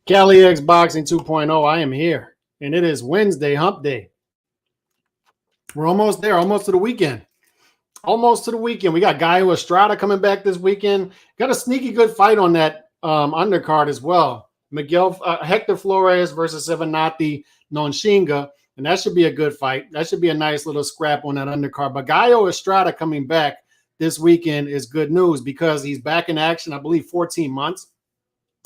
Cali X Boxing 2.0. I am here, and it is Wednesday, hump day. We're almost there, almost to the weekend. Almost to the weekend. We got Gallo Estrada coming back this weekend. Got a sneaky good fight on that undercard as well. Hector Flores versus Sevenati Nonshinga, and that should be a good fight. That should be a nice little scrap on that undercard. But Gallo Estrada coming back this weekend is good news because he's back in action, I believe, 14 months.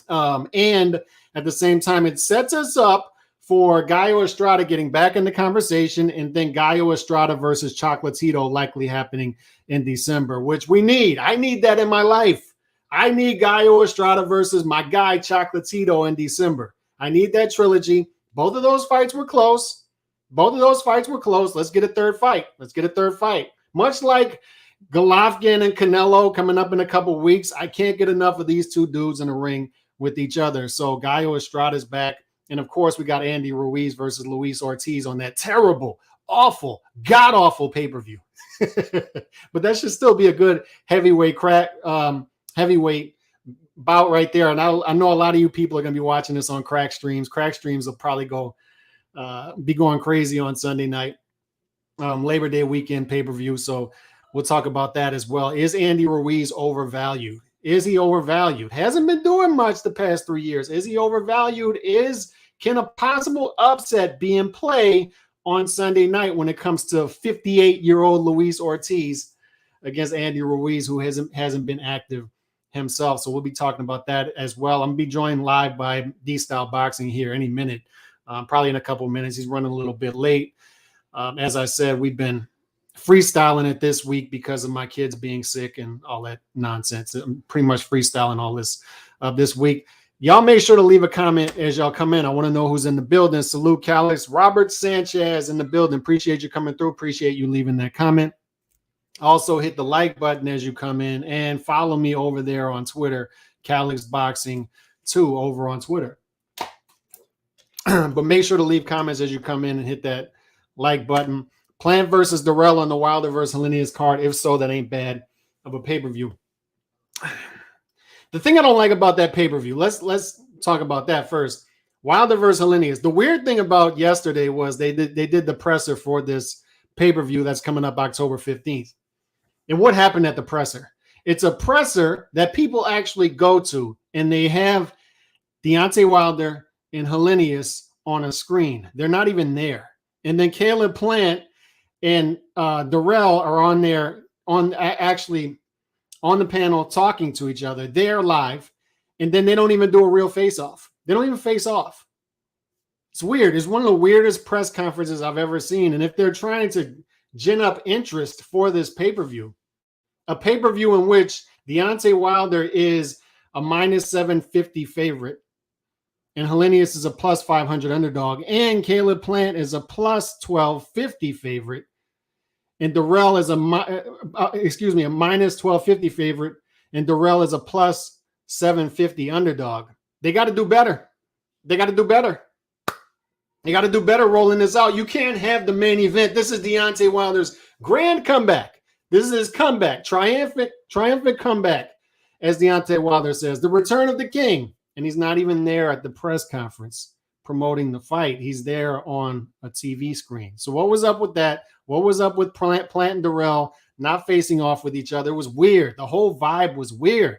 And at the same time, it sets us up for Gallo Estrada getting back in the conversation, and then Gallo Estrada versus Chocolatito likely happening in December, which we need. I need that in my life. I need Gallo Estrada versus my guy Chocolatito in December. I need that trilogy. Both of those fights were close. Let's get a third fight. Much like Golovkin and Canelo coming up in a couple of weeks, I can't get enough of these two dudes in the ring with each other. So Gallo Estrada's back. And of course, we got Andy Ruiz versus Luis Ortiz on that terrible, awful, god-awful pay-per-view. But that should still be a good heavyweight bout right there. And I know a lot of you people are going to be watching this on Crack Streams. Crack Streams will probably be going crazy on Sunday night, Labor Day weekend pay-per-view. So we'll talk about that as well. Is Andy Ruiz overvalued? Is he overvalued? Hasn't been doing much the past 3 years. Is he overvalued? Can a possible upset be in play on Sunday night when it comes to 58-year-old Luis Ortiz against Andy Ruiz, who hasn't been active himself? So we'll be talking about that as well. I'm going to be joined live by D-Style Boxing here any minute, probably in a couple of minutes. He's running a little bit late. As I said, we've been freestyling it this week because of my kids being sick and all that nonsense. I'm pretty much freestyling all this week. Y'all make sure to leave a comment as y'all come in. I want to know who's in the building. Salute Calix. Robert Sanchez in the building. Appreciate you coming through. Appreciate you leaving that comment. Also hit the like button as you come in and follow me over there on Twitter, Calix Boxing 2 over on Twitter. But make sure to leave comments as you come in and hit that like button. Plant versus Durrell on the Wilder versus Helenius card. If so, that ain't bad of a pay-per-view. The thing I don't like about that pay-per-view, let's talk about that first. Wilder versus Helenius. The weird thing about yesterday was they did the presser for this pay-per-view that's coming up October 15th. And what happened at the presser? It's a presser that people actually go to, and they have Deontay Wilder and Helenius on a screen. They're not even there. And then Caleb Plant and Durrell are on there on the panel talking to each other. They're live, and then they don't even do a real face-off. They don't even face off. It's weird. It's one of the weirdest press conferences I've ever seen. And if they're trying to gin up interest for this pay-per-view, a pay-per-view in which Deontay Wilder is a minus 750 favorite, and Helenius is a plus 500 underdog, and Caleb Plant is a plus 1250 favorite, and Durrell is a minus 1250 favorite, and Durrell is a plus 750 underdog. They got to do better. They got to do better rolling this out. You can't have the main event. This is Deontay Wilder's grand comeback. This is his comeback, triumphant comeback, as Deontay Wilder says, the return of the king. And he's not even there at the press conference promoting the fight. He's there on a TV screen. So what was up with that? What was up with Plant and Durrell not facing off with each other? It was weird. The whole vibe was weird.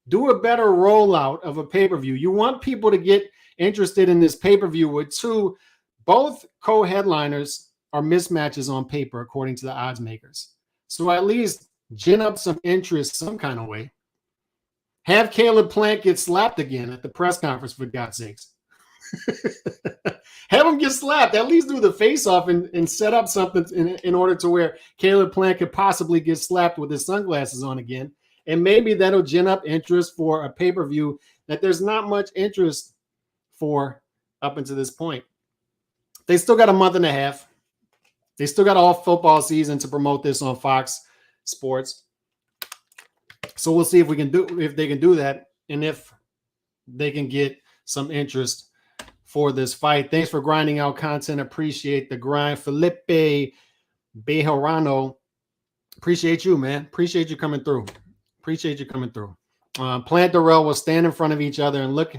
Do a better rollout of a pay-per-view. You want people to get interested in this pay-per-view with both co-headliners are mismatches on paper, according to the odds makers. So at least gin up some interest some kind of way. Have Caleb Plant get slapped again at the press conference, for God's sakes. Have him get slapped. At least do the face-off and set up something in order to where Caleb Plant could possibly get slapped with his sunglasses on again. And maybe that'll gin up interest for a pay-per-view that there's not much interest for up until this point. They still got a month and a half. They still got all football season to promote this on Fox Sports. So we'll see if they can do that, and if they can get some interest for this fight. Thanks for grinding out content. Appreciate the grind. Felipe Bejarano. Appreciate you, man. Appreciate you coming through. Plant Durrell will stand in front of each other and look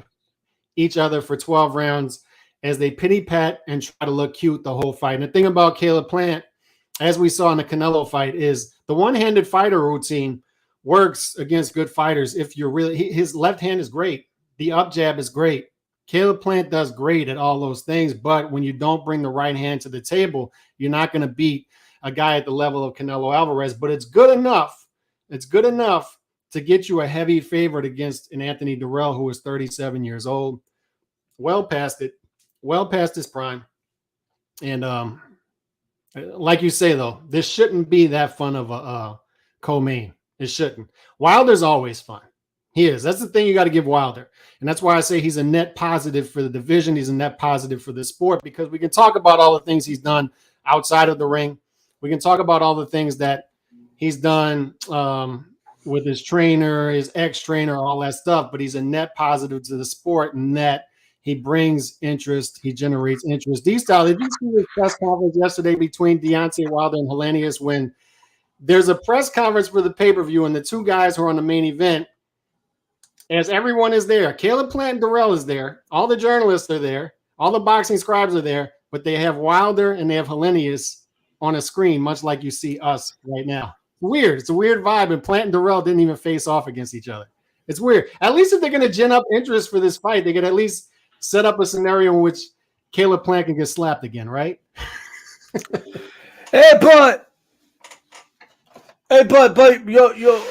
each other for 12 rounds as they pity pat and try to look cute the whole fight. And the thing about Caleb Plant, as we saw in the Canelo fight, is the one-handed fighter routine works against good fighters. If you're really, his left hand is great. The up jab is great. Caleb Plant does great at all those things, but when you don't bring the right hand to the table, you're not going to beat a guy at the level of Canelo Alvarez. But it's good enough. It's good enough to get you a heavy favorite against an Anthony Durrell who is 37 years old, well past it, well past his prime. And like you say, though, this shouldn't be that fun of a co-main. It shouldn't. Wilder's always fun. He is. That's the thing you got to give Wilder. And that's why I say he's a net positive for the division. He's a net positive for the sport, because we can talk about all the things he's done outside of the ring. We can talk about all the things that he's done with his trainer, his ex-trainer, all that stuff. But he's a net positive to the sport, and that he brings interest. He generates interest. D-Style, did you see the press conference yesterday between Deontay Wilder and Helenius when there's a press conference for the pay-per-view and the two guys who are on the main event, as everyone is there. Caleb Plant and Durrell is there. All the journalists are there. All the boxing scribes are there. But they have Wilder and they have Helenius on a screen, much like you see us right now. Weird. It's a weird vibe. And Plant and Durrell didn't even face off against each other. It's weird. At least if they're going to gin up interest for this fight, they could at least set up a scenario in which Caleb Plant can get slapped again, right? But yo,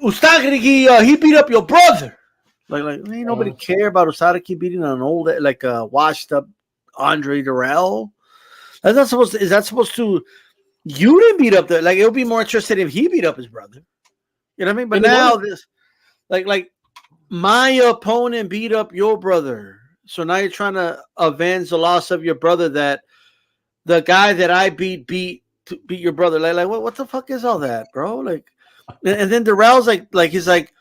Ustadiki, he beat up your brother. Like ain't nobody care about Ustadiki beating an old, like washed up Andre Durrell. That's not supposed to. Is that supposed to? You didn't beat up like it would be more interested if he beat up his brother. You know what I mean? But now this, like my opponent beat up your brother, so now you're trying to avenge the loss of your brother. That the guy that I beat your brother. Like what the fuck is all that, bro? Like. And then Durrell's like he's like,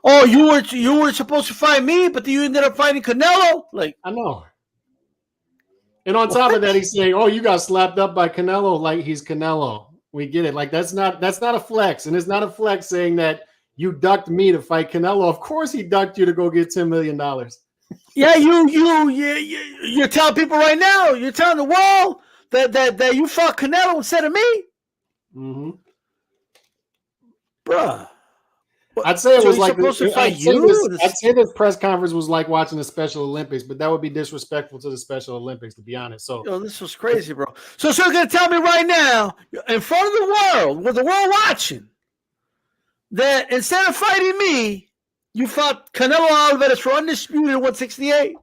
oh, you were supposed to fight me, but you ended up fighting Canelo. Like, I know. And on top of that, he's saying, oh, you got slapped up by Canelo like he's Canelo. We get it. Like that's not a flex, and it's not a flex saying that you ducked me to fight Canelo. Of course, he ducked you to go get $10 million. Yeah, you're telling people right now. You're telling the world that you fought Canelo instead of me. Mm-hmm. Bruh. I'd say it was like supposed to fight I'd say this press conference was like watching the Special Olympics, but that would be disrespectful to the Special Olympics, to be honest. So this was crazy, bro. So you're gonna tell me right now, in front of the world, with the world watching, that instead of fighting me, you fought Canelo Alvarez for undisputed 168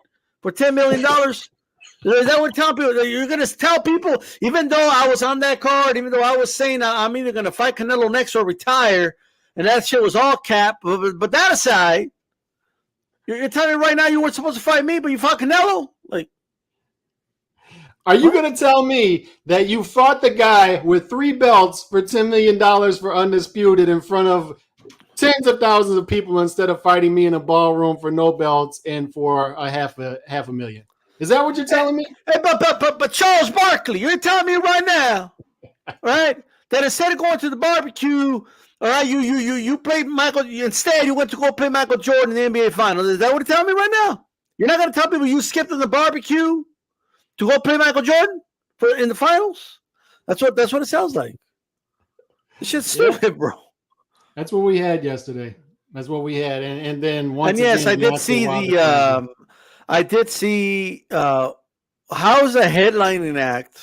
for $10 million? Is that what telling people? You're going to tell people, even though I was on that card, even though I was saying I'm either going to fight Canelo next or retire, and that shit was all cap. But that aside, you're telling me right now you weren't supposed to fight me, but you fought Canelo? Like, are you going to tell me that you fought the guy with 3 belts for $10 million for undisputed in front of tens of thousands of people instead of fighting me in a ballroom for no belts and for a half a million? Is that what you're telling me? Hey, but Charles Barkley, you're telling me right now, right, that instead of going to the barbecue, all right, you played Michael. Instead, you went to go play Michael Jordan in the NBA Finals. Is that what you're telling me right now? You're not going to tell people you skipped in the barbecue to go play Michael Jordan in the finals? That's what it sounds like. This shit's stupid, bro. That's what we had yesterday. That's what we had, and then once. And yes, I did see the. I did see how is a headlining act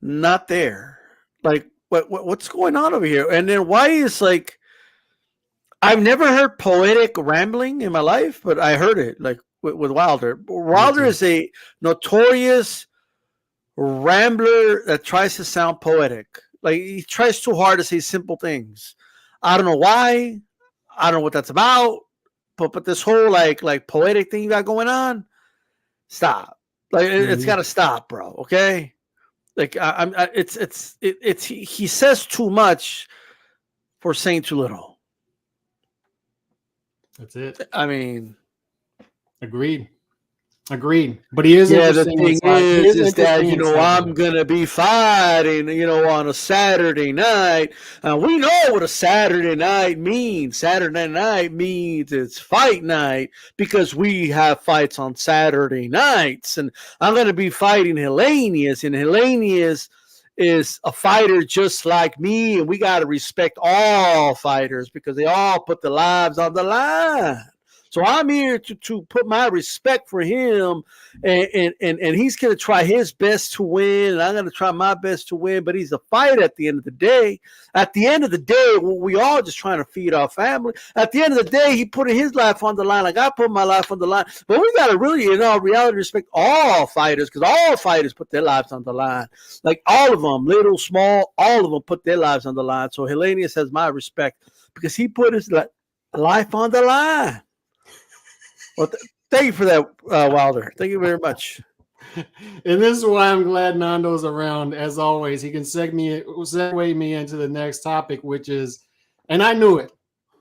not there? Like what's going on over here? And then why is like I've never heard poetic rambling in my life, but I heard it like with Wilder. Wilder is a notorious rambler that tries to sound poetic. Like he tries too hard to say simple things. I don't know why. I don't know what that's about. But this whole like poetic thing you got going on, stop. Like it's got to stop, bro. Okay, like he says too much for saying too little. That's it. I mean, agreed. Agreed. But he is Yeah, the interesting thing inside. He is is that, interesting inside. I'm going to be fighting, on a Saturday night. And we know what a Saturday night means. Saturday night means it's fight night because we have fights on Saturday nights. And I'm going to be fighting Hellenius. And Hellenius is a fighter just like me. And we got to respect all fighters because they all put their lives on the line. So I'm here to put my respect for him, and he's going to try his best to win, and I'm going to try my best to win, but he's a fight at the end of the day. At the end of the day, we all just trying to feed our family. At the end of the day, he putting his life on the line like I put my life on the line. But we got to really, in all reality, respect all fighters because all fighters put their lives on the line. Like all of them, little, small, all of them put their lives on the line. So Hellenius has my respect because he put his life on the line. Well, thank you for that, Wilder. Thank you very much. And this is why I'm glad Nando's around. As always, he can segue me into the next topic, which is, and I knew it.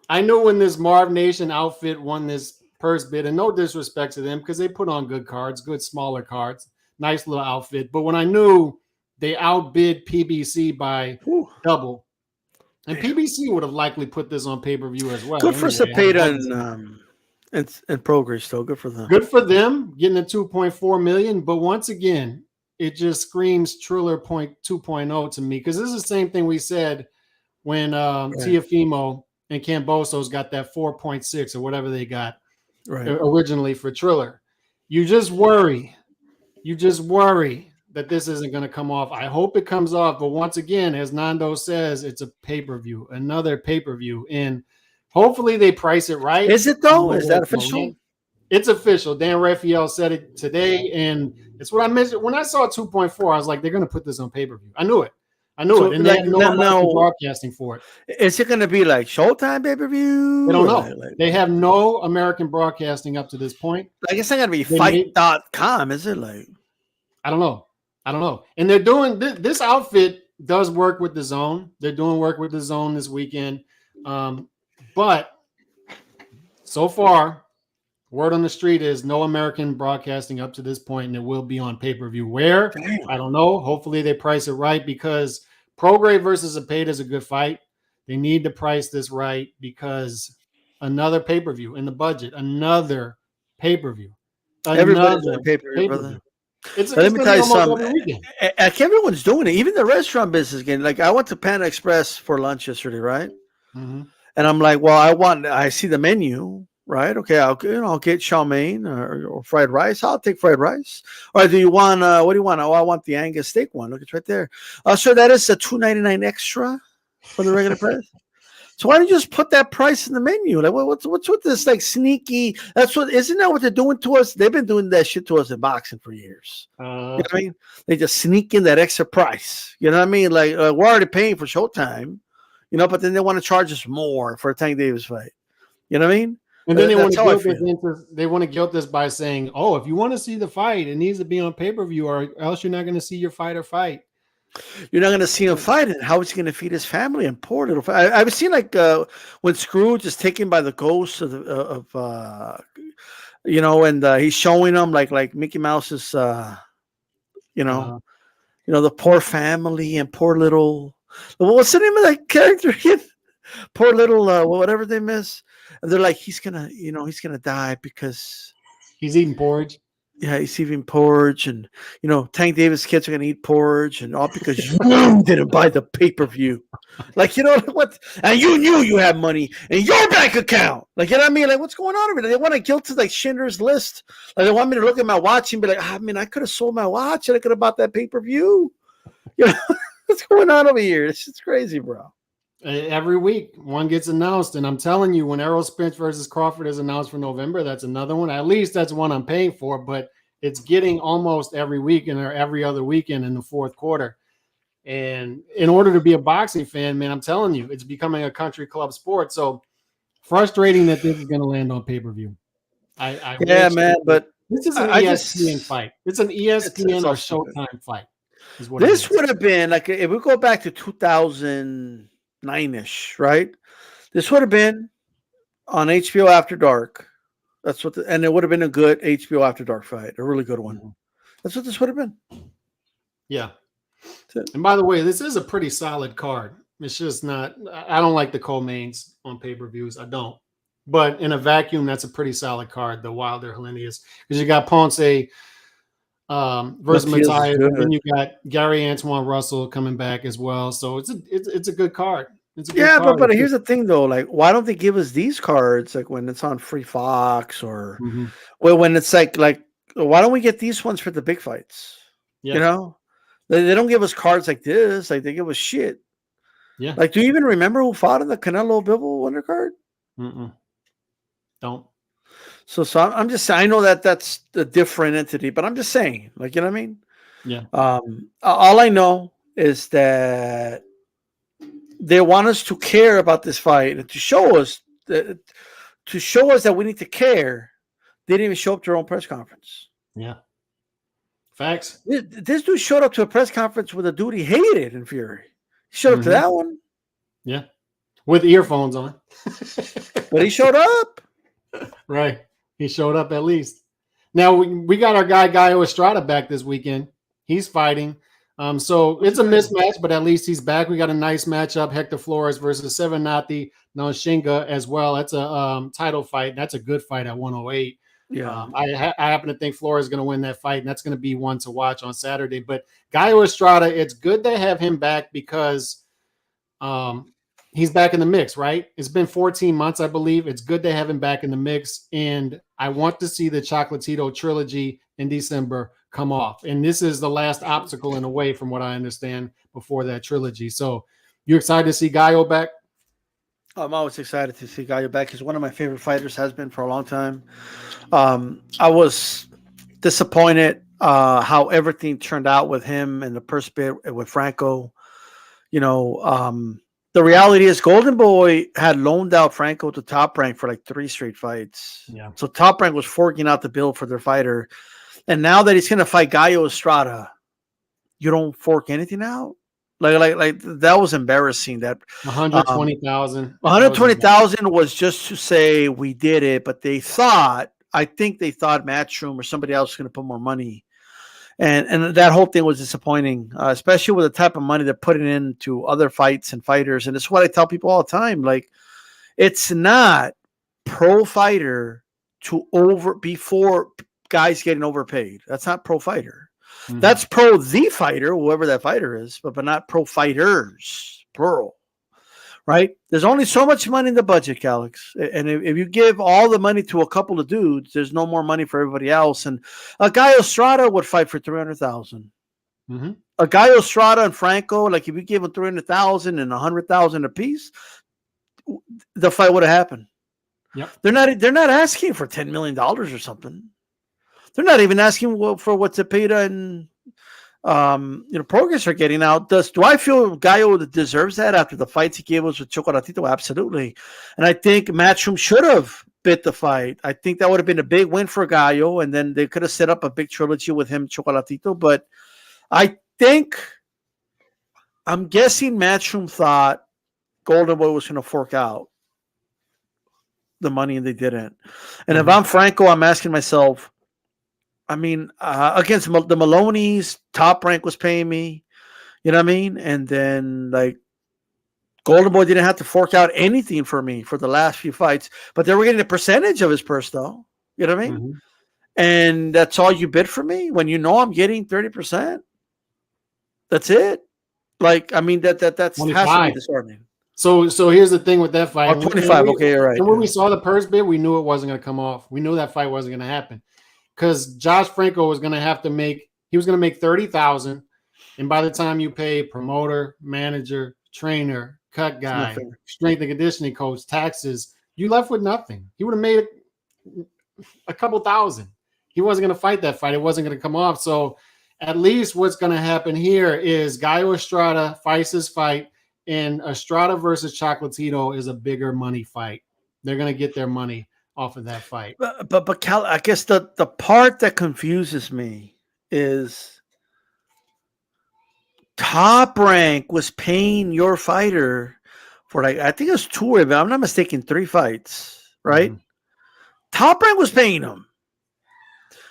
I knew when this Marv Nation outfit won this purse bid, and no disrespect to them because they put on good cards, good smaller cards, nice little outfit. But when I knew they outbid PBC by double, and PBC would have likely put this on pay-per-view as well. Good for Cepeda and Progress, though. Good for them. Good for them getting a 2.4 million. But once again, it just screams Triller 2.0 to me because this is the same thing we said when Tiafimo and Camboso's got that 4.6 or whatever they got originally for Triller. You just worry that this isn't going to come off. I hope it comes off. But once again, as Nando says, it's a pay-per-view, another pay-per-view. And hopefully they price it right. Is it though? Is that official? It's official. Dan Raphael said it today, and it's what I mentioned. When I saw 2.4, I was like, they're going to put this on pay-per-view. I knew it. And they have no broadcasting for it. Is it going to be like Showtime pay-per-view? I don't know. They have no American broadcasting up to this point. Like, it's not going to be fight.com, is it? Like, I don't know. And they're doing this outfit does work with the Zone. They're doing work with the Zone this weekend. But so far, word on the street is no American broadcasting up to this point, and it will be on pay-per-view. Where? Damn. I don't know. Hopefully they price it right because Prograis versus Cepeda is a good fight. They need to price this right because another pay-per-view in the budget, another pay-per-view. Everybody's on pay-per-view, brother. Let me tell you something. Everyone's doing it. Even the restaurant business again. Like, I went to Panda Express for lunch yesterday, right? Mm-hmm. And I'm like, well, I see the menu, right? Okay, I'll get chow mein or fried rice. I'll take fried rice. All right, do you want, what do you want? Oh, I want the Angus steak one. Look, it's right there. So that is a $2.99 extra for the regular price. So why don't you just put that price in the menu? Like, what's with this like sneaky? Isn't that what they're doing to us? They've been doing that shit to us in boxing for years. You know what I mean? They just sneak in that extra price. You know what I mean? Like, we're already paying for Showtime. But then they want to charge us more for a Tank Davis fight. You know what I mean? And then they want to guilt us by saying, "Oh, if you want to see the fight, it needs to be on pay-per-view, or else you're not going to see your fighter fight." You're not going to see him fight, and how is he going to feed his family? And poor little. I've seen like when Scrooge is taken by the ghost and he's showing them like Mickey Mouse's, the poor family and poor little. What's the name of that character again? Poor little whatever they miss. And they're like, he's gonna die because he's eating porridge. Yeah, he's eating porridge, and Tank Davis kids are gonna eat porridge, and all because you didn't buy the pay-per-view. Like, what? And you knew you had money in your bank account. Like, you know what I mean? Like, what's going on over there? They want to guilt to like Schindler's List. Like, they want me to look at my watch and be like, I could have sold my watch and I could have bought that pay-per-view. What's going on over here? It's just crazy, bro. Every week, one gets announced, and I'm telling you, when Errol Spence versus Crawford is announced for November, that's another one. At least that's one I'm paying for, but it's getting almost every weekend or every other weekend in the fourth quarter. And in order to be a boxing fan, man, I'm telling you, it's becoming a country club sport. So frustrating that this is going to land on pay-per-view. But this is an ESPN fight. It's an ESPN or Showtime fight. This would have been like, if we go back to 2009-ish, right? This would have been on HBO After Dark, That's what, and it would have been a good HBO After Dark fight, a really good one. Mhm. That's what this would have been. Yeah. And by the way, this is a pretty solid card. It's just not. I don't like the co-mains on pay-per-views. I don't. But in a vacuum, that's a pretty solid card. The Wilder Helenius, because you got Ponce versus Matias is Matthias, and then good. you got Gary Antoine Russell coming back as well. So it's a good card. It's a good Yeah, card. but here's the thing though, like why don't they give us these cards like when it's on Free Fox or Mhm. well when it's like why don't we get these ones for the big fights? Yeah. You know? They don't give us cards like this, like they give us shit. Yeah. Like, do you even remember who fought in the Canelo Bivol undercard? Mm-mm. Don't. So I'm just saying, I know that's a different entity, but I'm just saying, like, you know what I mean? Yeah. All I know is that they want us to care about this fight and to show us that we need to care. They didn't even show up to their own press conference. Yeah. Facts. This dude showed up to a press conference with a dude he hated in Fury. He showed up to that one. Yeah. With earphones on. But he showed up. Right. He showed up at least. Now we got our guy Gallo Estrada back this weekend. He's fighting. So it's a mismatch, but at least he's back. We got a nice matchup: Hector Flores versus Sevenati Nonshinga as well. That's a title fight. That's a good fight at 108. Yeah. I happen to think Flores is going to win that fight, and that's going to be one to watch on Saturday. But Gallo Estrada, it's good to have him back because he's back in the mix, right? It's been 14 months, I believe. It's good to have him back in the mix, and I want to see the Chocolatito trilogy in December come off. And this is the last obstacle in a way, from what I understand, before that trilogy. So you're excited to see Gallo back? I'm always excited to see Gallo back. He's one of my favorite fighters, has been for a long time. I was disappointed how everything turned out with him and the first bit with Franco. You know, the reality is Golden Boy had loaned out Franco to Top Rank for like 3 straight fights. Yeah. So Top Rank was forking out the bill for their fighter. And now that he's going to fight Gallo Estrada, you don't fork anything out? Like that was embarrassing. That 120,000. 120,000 was just to say we did it, but I think they thought Matchroom or somebody else was going to put more money, and that whole thing was disappointing, especially with the type of money they're putting into other fights and fighters. And it's what I tell people all the time: like, it's not pro fighter before guys getting overpaid. That's not pro fighter. Mm-hmm. That's pro the fighter, whoever that fighter is, but not pro fighters, plural. Right? There's only so much money in the budget, Alex. And if you give all the money to a couple of dudes, there's no more money for everybody else. And a guy Estrada would fight for 300,000. Mm-hmm. A guy Estrada and Franco, like if you give them 300,000 and 100,000 a piece, the fight would have happened. Yep. They're not asking for $10 million or something. They're not even asking for what Zepeda and Progress are getting out. Do I feel Gallo deserves that after the fights he gave us with Chocolatito? Absolutely. And I think Matchroom should have bit the fight. I think that would have been a big win for Gallo, and then they could have set up a big trilogy with him, Chocolatito. But I'm guessing Matchroom thought Golden Boy was going to fork out the money, and they didn't. And if I'm Franco, I'm asking myself, I mean, against the Maloneys, Top Rank was paying me, you know what I mean? And then, like, Golden Boy didn't have to fork out anything for me for the last few fights, but they were getting a percentage of his purse, though. You know what I mean? Mm-hmm. And that's all you bid for me when you know I'm getting 30%. That's it. Like, I mean, that's 25. Has to be disheartening. So here's the thing with that fight. 25. Okay, you're right. And when we saw the purse bid, we knew it wasn't going to come off. We knew that fight wasn't going to happen. Because Josh Franco was going to have to make 30,000, and by the time you pay promoter, manager, trainer, cut guy, strength and conditioning coach, taxes, you left with nothing. He would have made a couple thousand. He wasn't going to fight that fight. It wasn't going to come off. So at least what's going to happen here is Gallo Estrada fights his fight, and Estrada versus Chocolatito is a bigger money fight. They're going to get their money off of that fight. But Cal, I guess the part that confuses me is Top Rank was paying your fighter for, like, I think it was 2 of them. I'm not mistaken, 3 fights, right? Mm-hmm. Top Rank was paying him.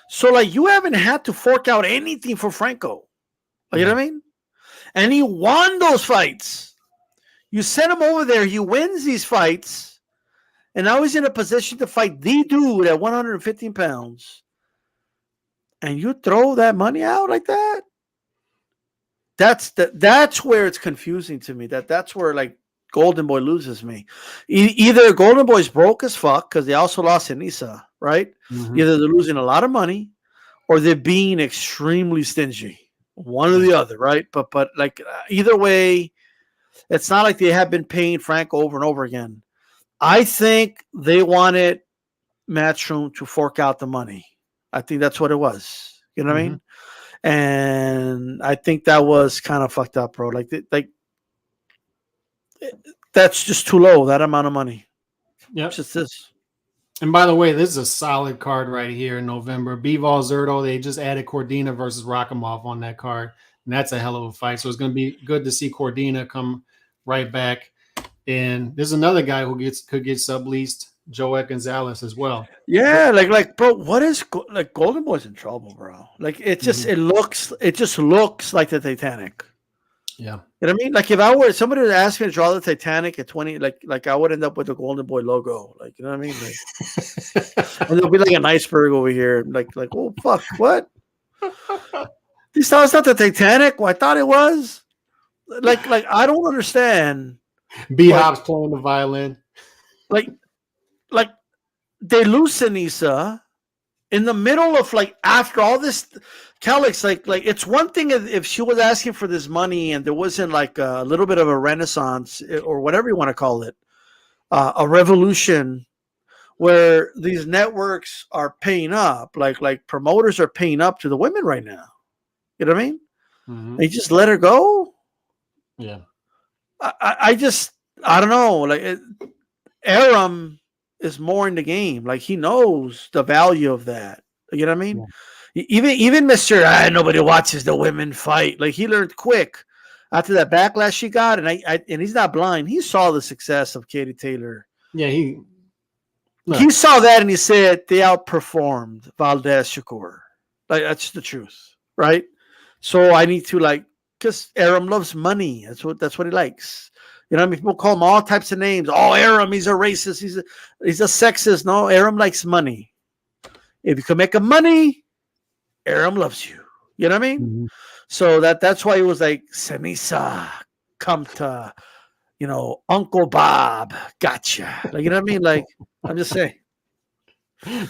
So, like, you haven't had to fork out anything for Franco. You know what I mean? And he won those fights. You send him over there. He wins these fights. And now he's in a position to fight the dude at 115 pounds. And you throw that money out like that? That's where it's confusing to me. That's where, like, Golden Boy loses me. Either Golden Boy's broke as fuck because they also lost Anissa, right? Mm-hmm. Either they're losing a lot of money or they're being extremely stingy. One or the other, right? But like either way, it's not like they have been paying Franco over and over again. I think they wanted Matchroom to fork out the money. I think that's what it was. You know what I mean? And I think that was kind of fucked up, bro. Like that's just too low, that amount of money. Yep. It's just this. And by the way, this is a solid card right here in November. Bivol Zurdo, they just added Cordina versus Rakimov on that card. And that's a hell of a fight. So it's going to be good to see Cordina come right back. And there's another guy who could get subleased, Joet Gonzalez as well. Yeah, like, bro, what is like Golden Boy's in trouble, bro? Like, it just it just looks like the Titanic. Yeah, you know what I mean? Like, if I were somebody to ask me to draw the Titanic at 20, like I would end up with the Golden Boy logo. Like, you know what I mean? Like, and there'll be like an iceberg over here. Like, oh fuck, what? This thought it's not the Titanic? Well, I thought it was. Like I don't understand. B Hop's playing the violin. Like they lose Sinisa in the middle of, like, after all this. Calix, like it's one thing if she was asking for this money and there wasn't like a little bit of a renaissance or whatever you want to call it, a revolution where these networks are paying up, like promoters are paying up to the women right now. You know what I mean? Mm-hmm. They just let her go. Yeah. I don't know. Like, Aram is more in the game. Like, he knows the value of that. You know what I mean? Yeah. Even Mr. Nobody watches the women fight. Like, he learned quick after that backlash she got, and and he's not blind. He saw the success of Katie Taylor. Yeah, he saw that and he said they outperformed Valdez Shakur. Like, that's the truth, right? So I need to, like, because Aram loves money. That's what he likes. You know what I mean? People call him all types of names. Oh, Aram, he's a racist. He's a sexist. No, Aram likes money. If you can make him money, Aram loves you. You know what I mean? Mm-hmm. So that's why he was like, Sinisa, come to, Uncle Bob, gotcha. Like, you know what I mean? Like, I'm just saying.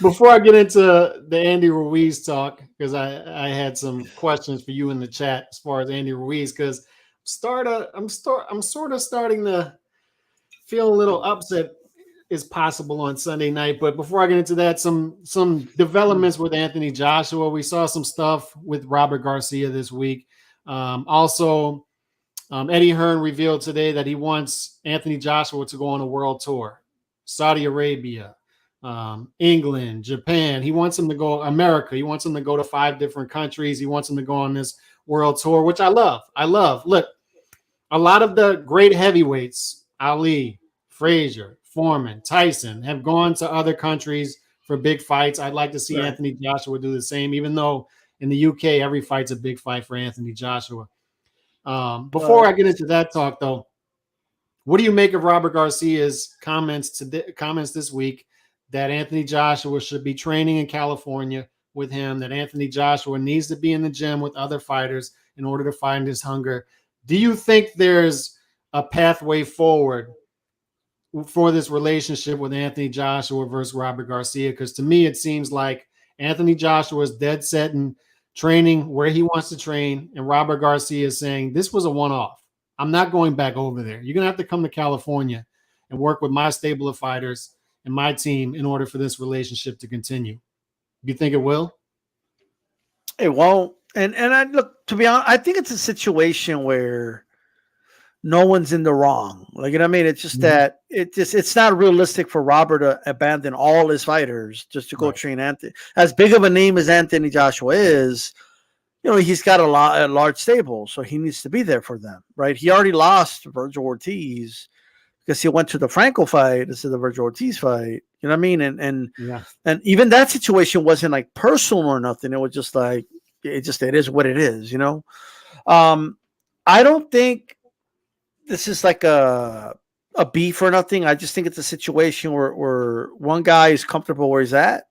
Before I get into the Andy Ruiz talk, because I had some questions for you in the chat as far as Andy Ruiz, because I'm sort of starting to feel a little upset is possible on Sunday night. But before I get into that, some developments with Anthony Joshua. We saw some stuff with Robert Garcia this week. Also, Eddie Hearn revealed today that he wants Anthony Joshua to go on a world tour. Saudi Arabia, England, Japan. He wants him to go America. He wants him to go to 5 different countries. He wants him to go on this world tour, which I love. Look, a lot of the great heavyweights, Ali, Frazier, Foreman, Tyson, have gone to other countries for big fights. I'd like to see Anthony Joshua do the same, even though in the UK, every fight's a big fight for Anthony Joshua. Before I get into that talk, though, what do you make of Robert Garcia's comments this week that Anthony Joshua should be training in California with him, that Anthony Joshua needs to be in the gym with other fighters in order to find his hunger? Do you think there's a pathway forward for this relationship with Anthony Joshua versus Robert Garcia? Because to me, it seems like Anthony Joshua is dead set in training where he wants to train, and Robert Garcia is saying, this was a one-off. I'm not going back over there. You're going to have to come to California and work with my stable of fighters and my team in order for this relationship to continue. Do you think it will? It won't. And I look, to be honest, I think it's a situation where no one's in the wrong. Like, you know what I mean? It's just that it's not realistic for Robert to abandon all his fighters just to go train Anthony. As big of a name as Anthony Joshua is, he's got a large stable, so he needs to be there for them, right? He already lost Virgil Ortiz because he went to the Franco fight instead of the Virgil Ortiz fight. You know what I mean? Yeah. And even that situation wasn't like personal or nothing. It was just like it is what it is. You know. I don't think this is like a beef or nothing. I just think it's a situation where one guy is comfortable where he's at,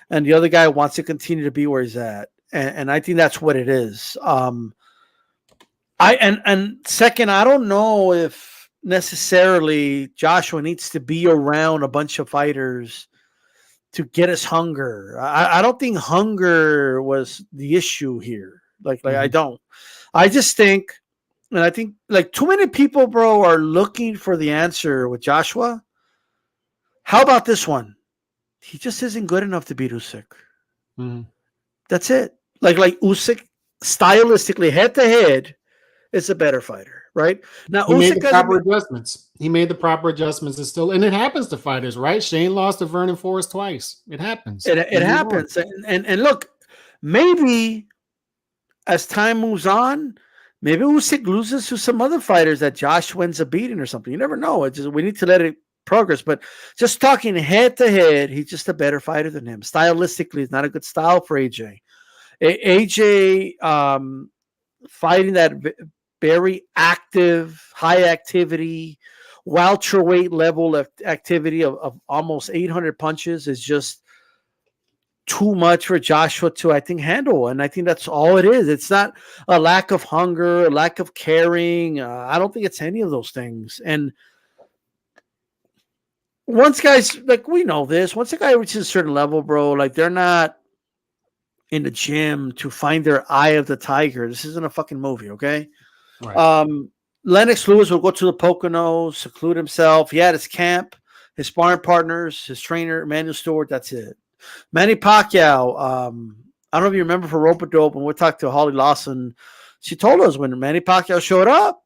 and the other guy wants to continue to be where he's at, and I think that's what it is. Second, I don't know if necessarily Joshua needs to be around a bunch of fighters to get his hunger. I don't think hunger was the issue here. Like I don't. I just think, and I think like too many people, bro, are looking for the answer with Joshua. How about this one? He just isn't good enough to beat Usyk. That's it. Like Usyk, stylistically, head to head, is a better fighter, right? Now he Usyk made the proper adjustments. He made the proper adjustments, and it happens to fighters, right? Shane lost to Vernon Forrest twice. It happens. It happens, and look, maybe as time moves on, maybe Usyk loses to some other fighters that Joshua ends up beating or something. You never know. It's just, we need to let it progress. But just talking head to head, he's just a better fighter than him. Stylistically, it's not a good style for AJ. AJ fighting that very active, high activity, welterweight level of activity of almost 800 punches is just too much for Joshua to, I think, handle. And I think that's all it is. It's not a lack of hunger, a lack of caring. I don't think it's any of those things. And once guys, like we know this, once a guy reaches a certain level, bro, like they're not in the gym to find their eye of the tiger. This isn't a fucking movie, okay? Right. Lennox Lewis will go to the Poconos, seclude himself. He had his camp, his sparring partners, his trainer, Emmanuel Stewart. That's it. Manny Pacquiao. I don't know if you remember for Rope-A-Dope when we talked to Holly Lawson. She told us when Manny Pacquiao showed up,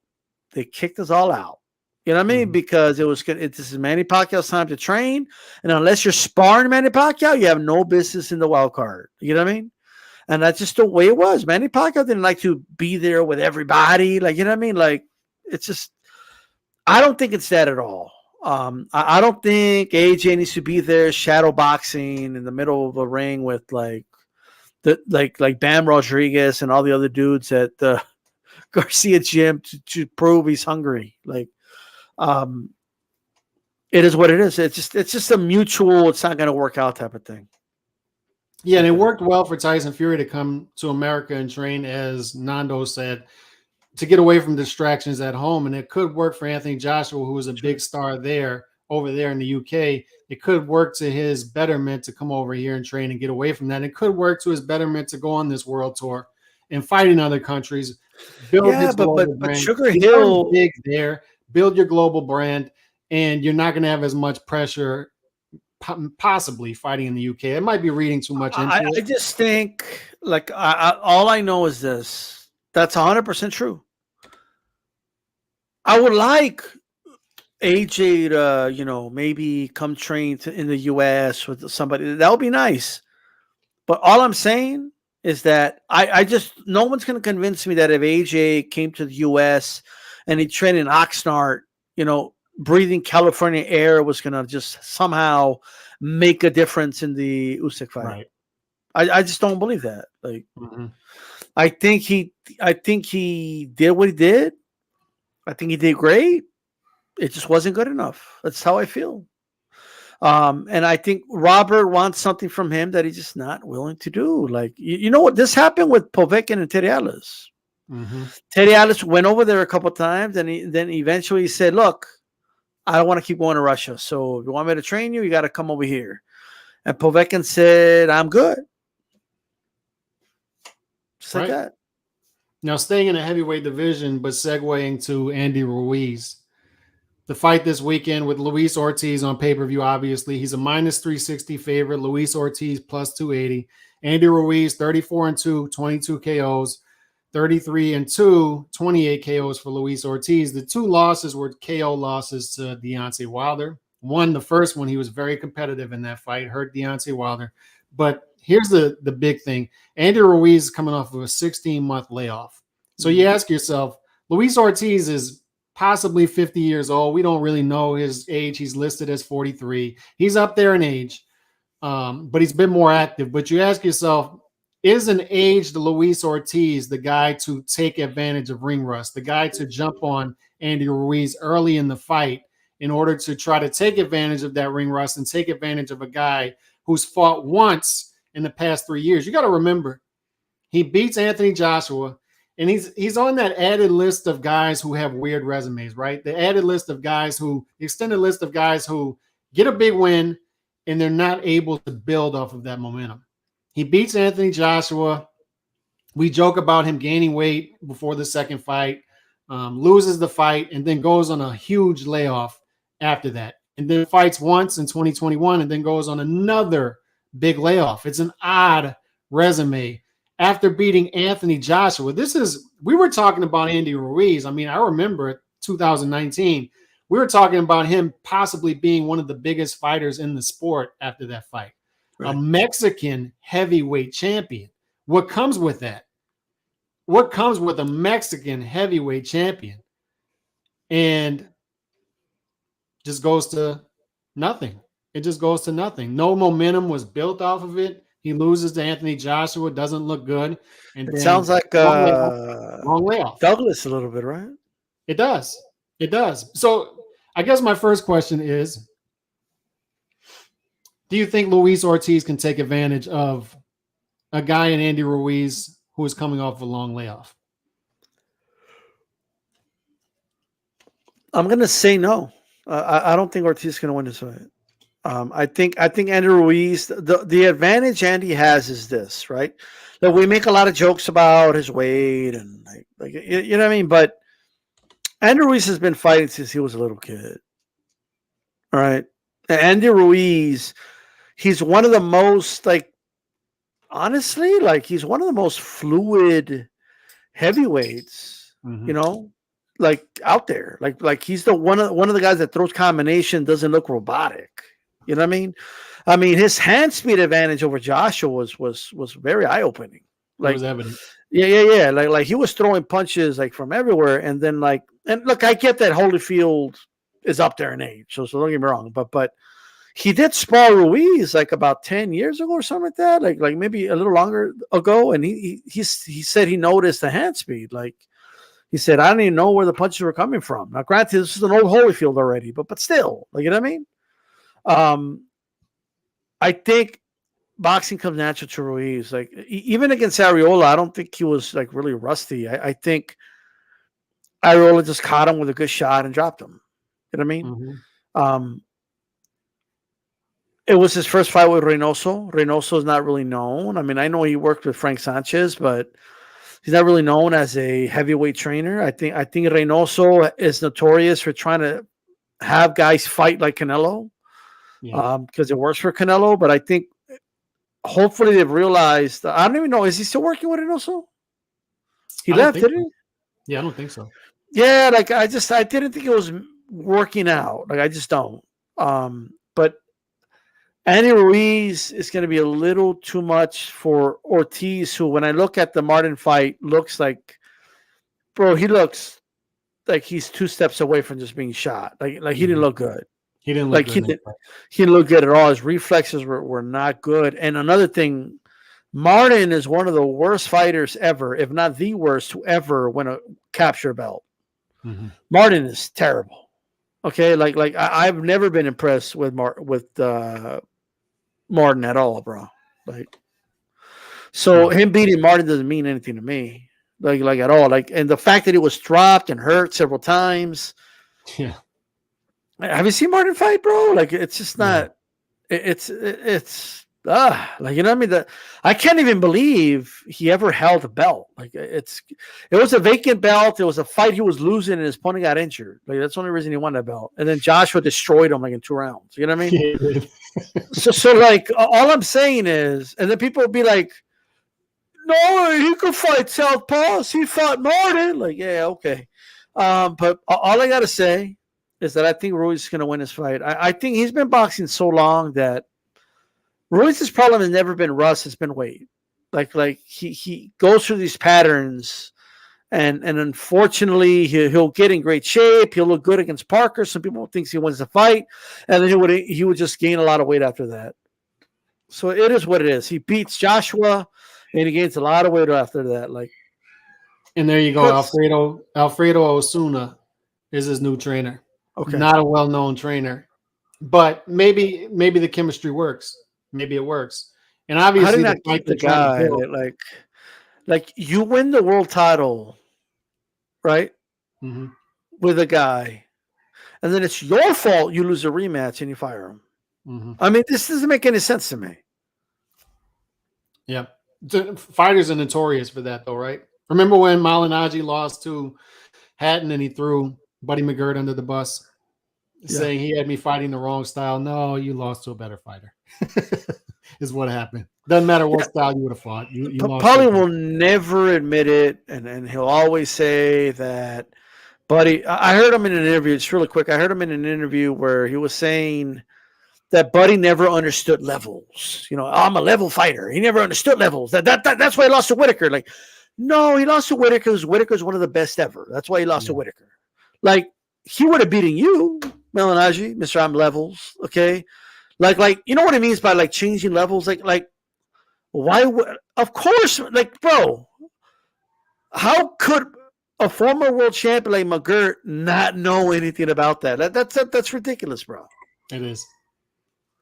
they kicked us all out. You know what I mean? Because this is Manny Pacquiao's time to train, and unless you're sparring Manny Pacquiao, you have no business in the wild card. You know what I mean? And that's just the way it was. Manny Pacquiao didn't like to be there with everybody. Like, you know what I mean? Like, it's just, I don't think it's that at all. I don't think AJ needs to be there shadow boxing in the middle of the ring with like Bam Rodriguez and all the other dudes at the Garcia gym to prove he's hungry. Like, it is what it is. It's just a mutual, it's not going to work out type of thing. Yeah, and it worked well for Tyson Fury to come to America and train, as Nando said, to get away from distractions at home. And it could work for Anthony Joshua, who was a big star over there in the UK. It could work to his betterment to come over here and train and get away from that. And it could work to his betterment to go on this world tour and fight in other countries. Build his global brand. Sugar Hill big there. Build your global brand, and you're not going to have as much pressure possibly fighting in the UK. It might be reading too much into it. I just think, like, all I know is this. That's 100% true. I would like AJ to, maybe come train in the US with somebody. That would be nice. But all I'm saying is that no one's going to convince me that if AJ came to the US and he trained in Oxnard, breathing California air was going to just somehow make a difference in the Usyk fight. Right. I just don't believe that. Like, I think he did what he did. I think he did great. It just wasn't good enough. That's how I feel. And I think Robert wants something from him that he's just not willing to do. Like, you know what? This happened with Povetkin and Teddy Atlas. Teddy Atlas went over there a couple of times, and then eventually he said, look, I don't want to keep going to Russia. So if you want me to train you, you got to come over here. And Povetkin said, I'm good. Just like that. Now, staying in the heavyweight division, but segueing to Andy Ruiz. The fight this weekend with Luis Ortiz on pay-per-view, obviously. He's a minus 360 favorite. Luis Ortiz plus 280. Andy Ruiz, 34-2, 22 KOs. 33-2, 28 KOs for Luis Ortiz. The two losses were KO losses to Deontay Wilder. The first one, he was very competitive in that fight, hurt Deontay Wilder. But here's the big thing. Andy Ruiz is coming off of a 16-month layoff. So you ask yourself, Luis Ortiz is possibly 50 years old. We don't really know his age. He's listed as 43. He's up there in age, but he's been more active. But you ask yourself, is an aged Luis Ortiz the guy to take advantage of ring rust, the guy to jump on Andy Ruiz early in the fight in order to try to take advantage of that ring rust and take advantage of a guy who's fought once in the past 3 years? You got to remember, he beats Anthony Joshua, and he's on that added list of guys who have weird resumes, right? The added list of guys who, the extended list of guys who get a big win and they're not able to build off of that momentum. He beats Anthony Joshua. We joke about him gaining weight before the second fight, loses the fight, and then goes on a huge layoff after that. And then fights once in 2021 and then goes on another big layoff. It's an odd resume after beating Anthony Joshua. We were talking about Andy Ruiz. I mean, I remember 2019, we were talking about him possibly being one of the biggest fighters in the sport after that fight. Right. A Mexican heavyweight champion. What comes with that? What comes with a Mexican heavyweight champion? And just goes to nothing. It just goes to nothing. No momentum was built off of it. He loses to Anthony Joshua, doesn't look good. And it sounds like long layoff. Douglas a little bit, right? It does. It does. So I guess my first question is, do you think Luis Ortiz can take advantage of a guy in Andy Ruiz who is coming off a long layoff? I'm going to say no. I don't think Ortiz is going to win this fight. I think Andy Ruiz, the advantage Andy has is this, right? That we make a lot of jokes about his weight and like you know what I mean? But Andy Ruiz has been fighting since he was a little kid. All right. And Andy Ruiz, he's one of the most, like, honestly, like, he's one of the most fluid heavyweights, you know, like, out there. Like he's the one of the guys that throws combination, doesn't look robotic. You know what I mean? I mean, his hand speed advantage over Joshua was very eye opening. Like, it was evident. Yeah. Like he was throwing punches like from everywhere, and then and look, I get that Holyfield is up there in age, so don't get me wrong, but he did spar Ruiz like about 10 years ago or something like that, like maybe a little longer ago, and he said he noticed the hand speed. Like he said, I don't even know where the punches were coming from. Now, granted, this is an old Holyfield already, but still, like, you know what I mean? I think boxing comes natural to Ruiz. Like, even against Arreola, I don't think he was like really rusty. I think Arreola just caught him with a good shot and dropped him. You know what I mean? It was his first fight with Reynoso. Reynoso is not really known. I mean, I know he worked with Frank Sanchez, but he's not really known as a heavyweight trainer. I think Reynoso is notorious for trying to have guys fight like Canelo, because it works for Canelo. But I think hopefully they've realized. I don't even know. Is he still working with Reynoso? He left, didn't he? Yeah, I don't think so. Yeah, like I didn't think it was working out. Like I just don't. But Andy Ruiz is going to be a little too much for Ortiz, who, when I look at the Martin fight, looks like, bro, he looks like he's 2 steps away from just being shot. Like he didn't look good. He didn't look good. He didn't look good at all. His reflexes were not good. And another thing, Martin is one of the worst fighters ever, if not the worst, to ever win a capture belt. Mm-hmm. Martin is terrible. Okay, like I've never been impressed with Martin at all, bro. Like, so him beating Martin doesn't mean anything to me, like at all. Like, and the fact that he was dropped and hurt several times. Yeah. Have you seen Martin fight, bro? Like, it's just not. Yeah. It's like, you know what I mean? I can't even believe he ever held a belt. Like, it was a vacant belt. It was a fight he was losing, and his opponent got injured. Like, that's the only reason he won that belt. And then Joshua destroyed him like in 2 rounds. You know what I mean? so like, all I'm saying is, and then people will be like, "No, he could fight southpaws. He fought Martin." Like, yeah, okay. But all I gotta say is that I think Ruiz is gonna win this fight. I think he's been boxing so long that Ruiz's problem has never been rust, it's been weight. Like he goes through these patterns, And unfortunately, he'll get in great shape. He'll look good against Parker. Some people think he wins the fight, and then he would just gain a lot of weight after that. So it is what it is. He beats Joshua, and he gains a lot of weight after that. Like, and there you go. Alfredo Osuna is his new trainer. Okay, not a well-known trainer, but maybe the chemistry works. Maybe it works. And obviously, the guy like you win the world title, right? Mm-hmm. With a guy, and then it's your fault you lose a rematch and you fire him. Mm-hmm. I mean, this doesn't make any sense to me. Yeah. Fighters are notorious for that, though, right? Remember when Malignaggi lost to Hatton and he threw Buddy McGirt under the bus, saying he had me fighting the wrong style? No, you lost to a better fighter. Is what happened. Doesn't matter what style you would have fought. You Paulie will never admit it, and he'll always say that. Buddy, I heard him in an interview. It's really quick. I heard him in an interview where he was saying that Buddy never understood levels. You know, I'm a level fighter. He never understood levels. That's why he lost to Whitaker. Like, no, he lost to Whitaker because Whitaker's one of the best ever. That's why he lost to Whitaker. Like, he would have beaten you, Malignaggi, Mr. I'm levels. Okay. Like, you know what it means by like changing levels? Like, why would, of course, like, bro, how could a former world champion like McGirt not know anything about that? That's ridiculous, bro. It is.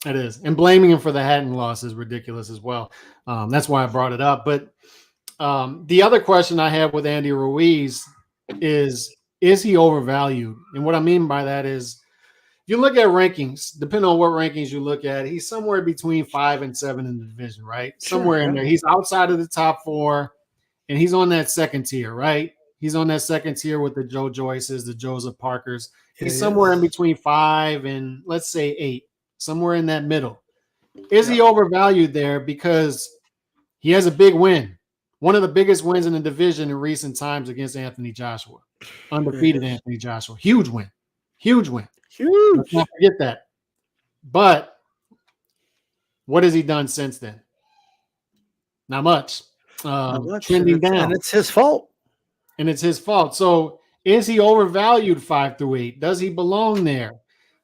It is. And blaming him for the Hatton loss is ridiculous as well. That's why I brought it up. But the other question I have with Andy Ruiz is he overvalued? And what I mean by that is, if you look at rankings, depending on what rankings you look at, he's somewhere between 5 and 7 in the division, right? Somewhere in there. He's outside of the top 4, and he's on that second tier, right? He's on that second tier with the Joe Joyces, the Joseph Parkers. He's somewhere in between 5 and, let's say, 8, somewhere in that middle. Is he overvalued there because he has a big win? One of the biggest wins in the division in recent times against Anthony Joshua. Undefeated Anthony Joshua. Huge win. Huge win. Huge. Let's not forget that. But what has he done since then? Not much. Trending down. And it's his fault. And it's his fault. So is he overvalued 5 through 8? Does he belong there?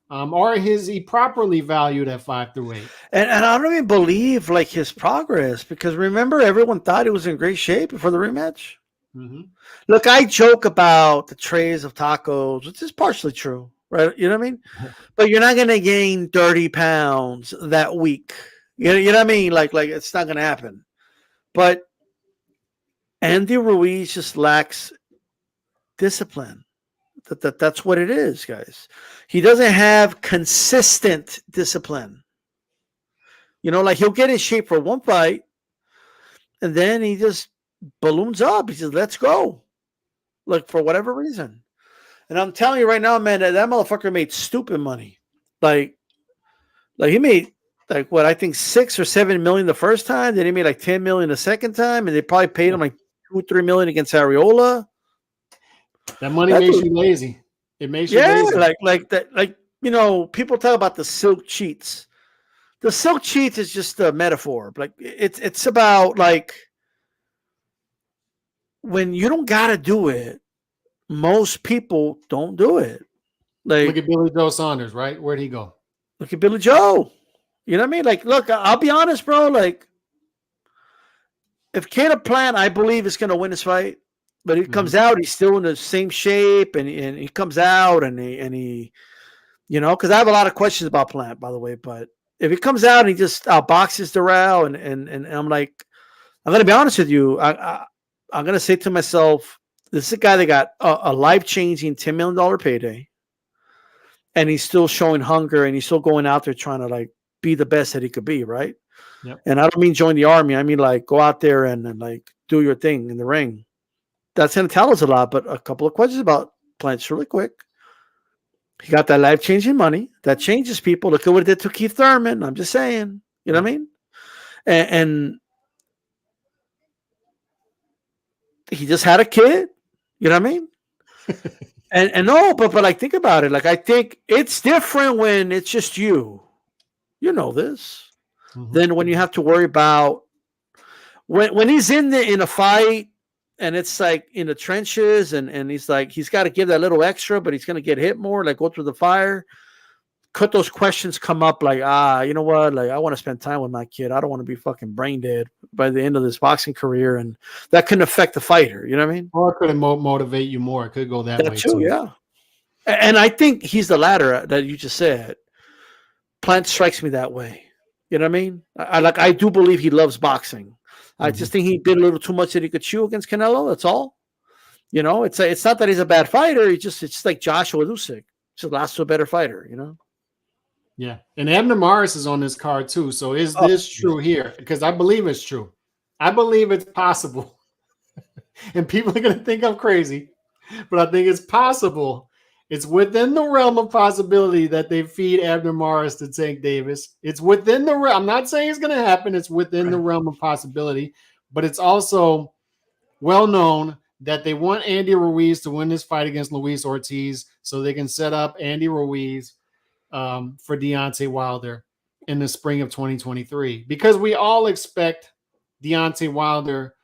Or is he properly valued at 5 through 8? And I don't even believe like his progress, because remember, everyone thought he was in great shape before the rematch. Mm-hmm. Look, I joke about the trays of tacos, which is partially true, right? You know what I mean? But you're not going to gain 30 pounds that week. You know what I mean? Like it's not going to happen. But Andy Ruiz just lacks discipline. That's what it is, guys. He doesn't have consistent discipline. You know, like he'll get in shape for one fight, and then he just balloons up. He says, let's go. Like, for whatever reason. And I'm telling you right now, man, that motherfucker made stupid money. Like he made like what I think 6 or 7 million the first time. Then he made like 10 million the second time, and they probably paid him like 2 or 3 million against Ariola. That money makes you lazy. It makes you lazy. like that. Like, you know, people talk about the silk cheats. The silk cheats is just a metaphor. Like it's about like when you don't gotta do it, most people don't do it. Like, look at Billy Joe Saunders, right? Where'd he go? Look at Billy Joe. You know what I mean? Like, look, I'll be honest, bro. Like, if Caleb Plant, I believe, is going to win this fight, but he comes out, he's still in the same shape, and he comes out and he, you know, because I have a lot of questions about Plant, by the way. But if he comes out and he just outboxes Doral, and I'm like, I'm going to be honest with you, I'm going to say to myself, this is a guy that got a life-changing $10 million payday, and he's still showing hunger, and he's still going out there trying to like be the best that he could be, right? Yep. And I don't mean join the army. I mean like go out there and like do your thing in the ring. That's going to tell us a lot. But a couple of questions about Plant really quick. He got that life-changing money. That changes people. Look at what it did to Keith Thurman. I'm just saying. You know what I mean? And he just had a kid. You know what I mean? and no, but like think about it. Like I think it's different when it's just you. You know this. Then when you have to worry about when he's in a fight and it's like in the trenches, and he's like, he's got to give that little extra, but he's going to get hit more, like go through the fire. Could those questions come up like, you know what? Like, I want to spend time with my kid. I don't want to be fucking brain dead by the end of this boxing career. And that can affect the fighter. You know what I mean? Or it could motivate you more. It could go that way too. Yeah. And I think he's the latter that you just said. Plant strikes me that way. You know what I mean? I do believe he loves boxing. I just think he did a little too much that he could chew against Canelo. That's all. You know, it's not that he's a bad fighter. It's just like Joshua Usyk. Just lost to a better fighter, you know? Yeah. And Abner Morris is on this card too. So is this true here? Because I believe it's true. I believe it's possible. And people are going to think I'm crazy, but I think it's possible. It's within the realm of possibility that they feed Abner Morris to Tank Davis. It's within the realm. I'm not saying it's going to happen. It's within the realm of possibility, but it's also well known that they want Andy Ruiz to win this fight against Luis Ortiz so they can set up Andy Ruiz for Deontay Wilder in the spring of 2023, because we all expect Deontay Wilder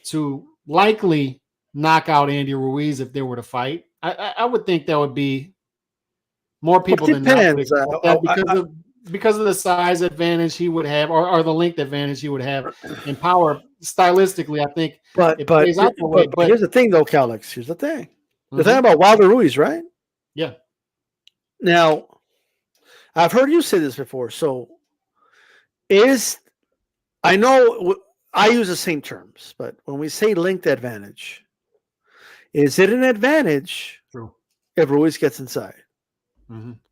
to likely knock out Andy Ruiz if they were to fight. I would think that would be more people than not because of the size advantage he would have, or the length advantage he would have, and power stylistically. I think, but here's the thing, though, Calix. Here's the thing. The thing about Wilder Ruiz, right? Yeah. Now, I've heard you say this before. So, I know I use the same terms, but when we say length advantage, is it an advantage if Ruiz gets inside?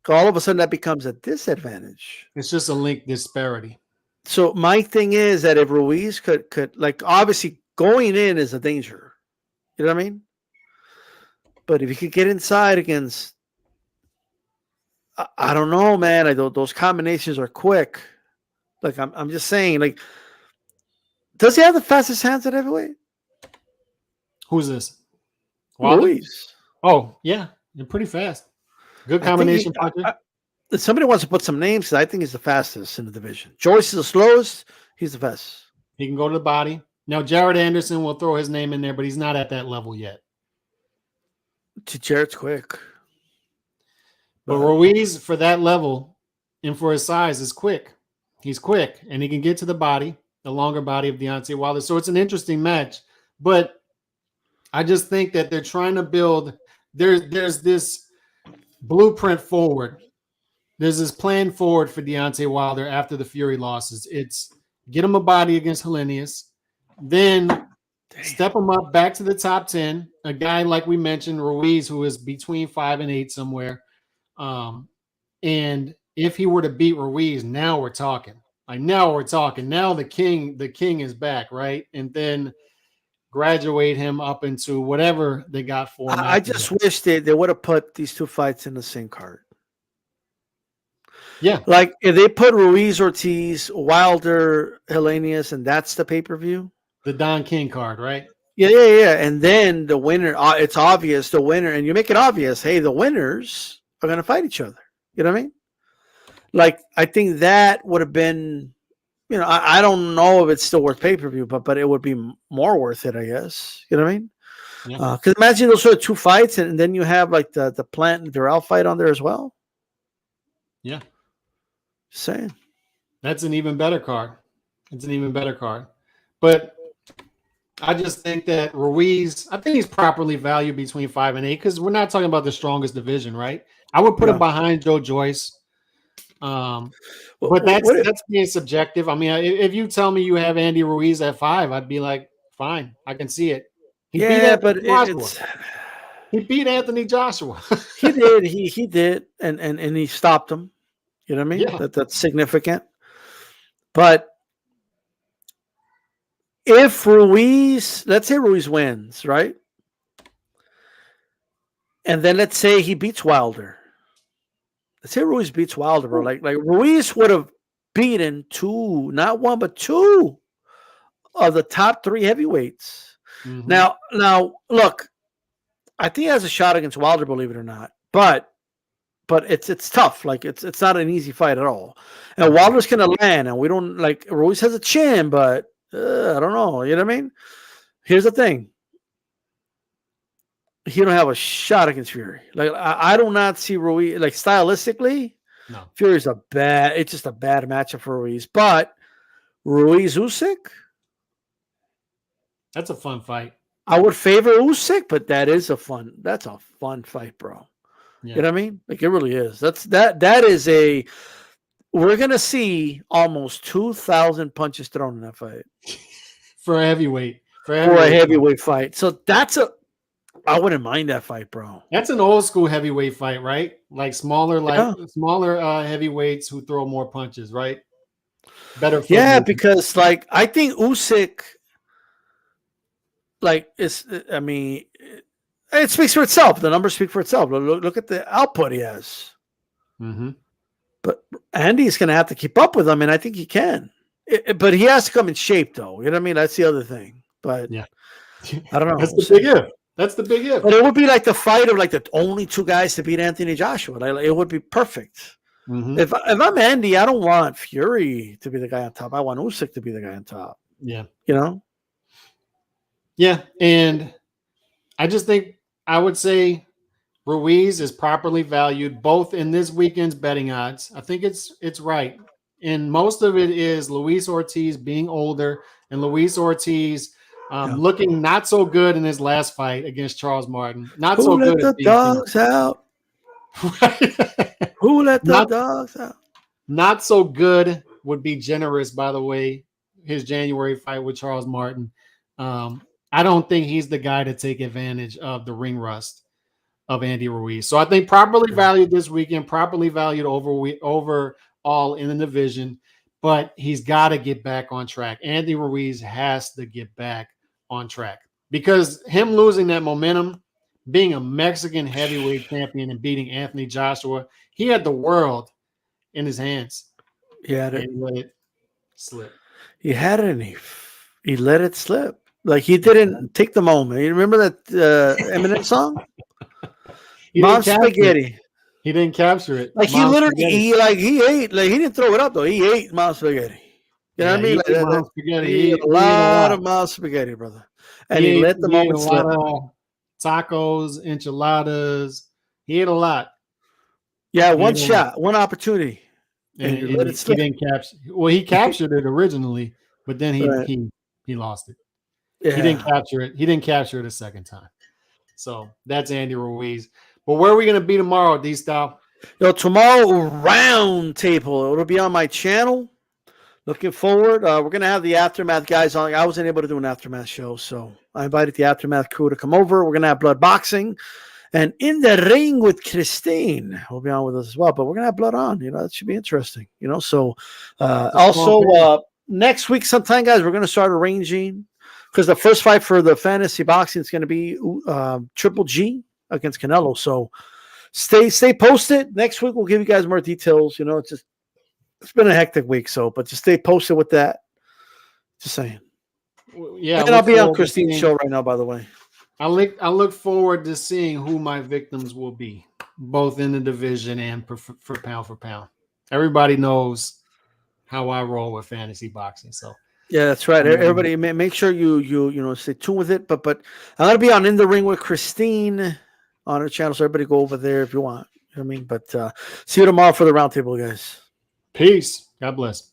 All of a sudden, that becomes a disadvantage. It's just a length disparity. So my thing is that if Ruiz could like, obviously going in is a danger. You know what I mean? But if he could get inside against, I don't know, man. Those combinations are quick. Like I'm just saying, like, does he have the fastest hands at heavyweight? Who's this? Wilder? Ruiz. Oh, yeah. They're pretty fast. Good combination. Somebody wants to put some names. I think he's the fastest in the division. Joyce is the slowest. He's the fastest. He can go to the body. Now, Jared Anderson will throw his name in there, but he's not at that level yet. Jared's quick. But Ruiz, for that level and for his size, is quick. He's quick, and he can get to the body, the longer body of Deontay Wilder. So it's an interesting match. But I just think that they're trying to build – there's this blueprint forward. There's this plan forward for Deontay Wilder after the Fury losses. It's get him a body against Helenius, then step him up back to the top 10. A guy like we mentioned, Ruiz, who is between 5 and 8 somewhere. And if he were to beat Ruiz, now we're talking. Now the king is back, right? And then graduate him up into whatever they got for him. I just wish they would have put these two fights in the same card. Yeah. Like if they put Ruiz, Ortiz, Wilder, Helenius, and that's the pay-per-view. The Don King card, right? Yeah. And then the winner, it's obvious the winner, and you make it obvious, hey, the winners are going to fight each other. You know what I mean? Like, I think that would have been, I don't know if it's still worth pay-per-view, but it would be more worth it, I guess. You know what I mean? Because imagine those sort of two fights, and then you have like the Plant and Durrell fight on there as well. Yeah. Just saying. That's an even better card. But I just think that Ruiz, I think he's properly valued between 5 and 8 because we're not talking about the strongest division, right? I would put him behind Joe Joyce. But that's being subjective. I mean, if you tell me you have Andy Ruiz at 5, I'd be like, fine, I can see it. He beat Anthony Joshua. He did. He did, and he stopped him. You know what I mean? Yeah. That's significant. But if Ruiz, let's say Ruiz wins, right? And then let's say he beats Wilder. Let's say Ruiz beats Wilder, bro. Like Ruiz would have beaten 2, not 1, but 2 of the top 3 heavyweights. Mm-hmm. Now, look, I think he has a shot against Wilder, believe it or not. But it's tough. Like it's not an easy fight at all. And Wilder's gonna land, and we don't like Ruiz has a chin, but I don't know. You know what I mean? Here's the thing: he don't have a shot against Fury. Like I do not see Ruiz like stylistically. No. Fury's it's just a bad matchup for Ruiz. But Ruiz Usyk, That's a fun fight. I would favor Usyk, but that's a fun fight, bro. Yeah. You know what I mean? Like it really is. We're gonna see almost 2,000 punches thrown in that fight For a heavyweight. for a heavyweight fight. So I wouldn't mind that fight, bro. That's an old school heavyweight fight, right? Like smaller heavyweights who throw more punches, right? Better. Yeah, because like I think Usyk, like it speaks for itself. The numbers speak for itself. Look at the output he has. Mm-hmm. But Andy's going to have to keep up with him, and I think he can. But he has to come in shape, though. You know what I mean? That's the other thing. But yeah, I don't know. That's the big if. That's the big if. But it would be like the fight of like the only two guys to beat Anthony Joshua. Like, it would be perfect. Mm-hmm. If I'm Andy, I don't want Fury to be the guy on top. I want Usyk to be the guy on top. Yeah. You know? Yeah, and I just think I would say Ruiz is properly valued both in this weekend's betting odds. I think it's right. And most of it is Luis Ortiz being older and Luis Ortiz looking not so good in his last fight against Charles Martin. Not so good. Who let the dogs out? Who let the dogs out? Not so good would be generous, by the way, his January fight with Charles Martin. I don't think he's the guy to take advantage of the ring rust of Andy Ruiz. So I think properly valued this weekend, properly valued overall in the division, but he's got to get back on track. Andy Ruiz has to get back on track because him losing that momentum, being a Mexican heavyweight champion and beating Anthony Joshua, he had the world in his hands. Yeah, he let it slip. He had it and he let it slip. Like he didn't take the moment. You remember that Eminem song? Mom Spaghetti. He didn't capture it. Like he literally, he ate. Like he didn't throw it up though. He ate Mom Spaghetti. You know what I mean? He ate a lot of Mom Spaghetti, brother. And he let the moment slip. Tacos, enchiladas. He ate a lot. Yeah, one shot, one opportunity. And he didn't capture. Well, he captured it originally, but then he lost it. Yeah. He didn't capture it. He didn't capture it a second time. So that's Andy Ruiz. But where are we going to be tomorrow, D-Style? Tomorrow, round table. It'll be on my channel. Looking forward. We're going to have the Aftermath guys on. I wasn't able to do an Aftermath show, so I invited the Aftermath crew to come over. We're going to have blood boxing. And In the Ring with Christine will be on with us as well. But we're going to have blood on. That should be interesting. So also next week sometime, guys, we're going to start arranging because the first fight for the fantasy boxing is going to be Triple G against Canelo. So stay posted. Next week we'll give you guys more details. It's been a hectic week, but just stay posted with that. Just saying. Yeah, and I'll be on Christine's show right now, by the way. I look forward to seeing who my victims will be, both in the division and for pound. Everybody knows how I roll with fantasy boxing, so. Yeah, that's right. Everybody, make sure you stay tuned with it. But I'm gonna be on In the Ring with Christine on her channel, so everybody go over there if you want. You know what I mean? But see you tomorrow for the roundtable, guys. Peace. God bless.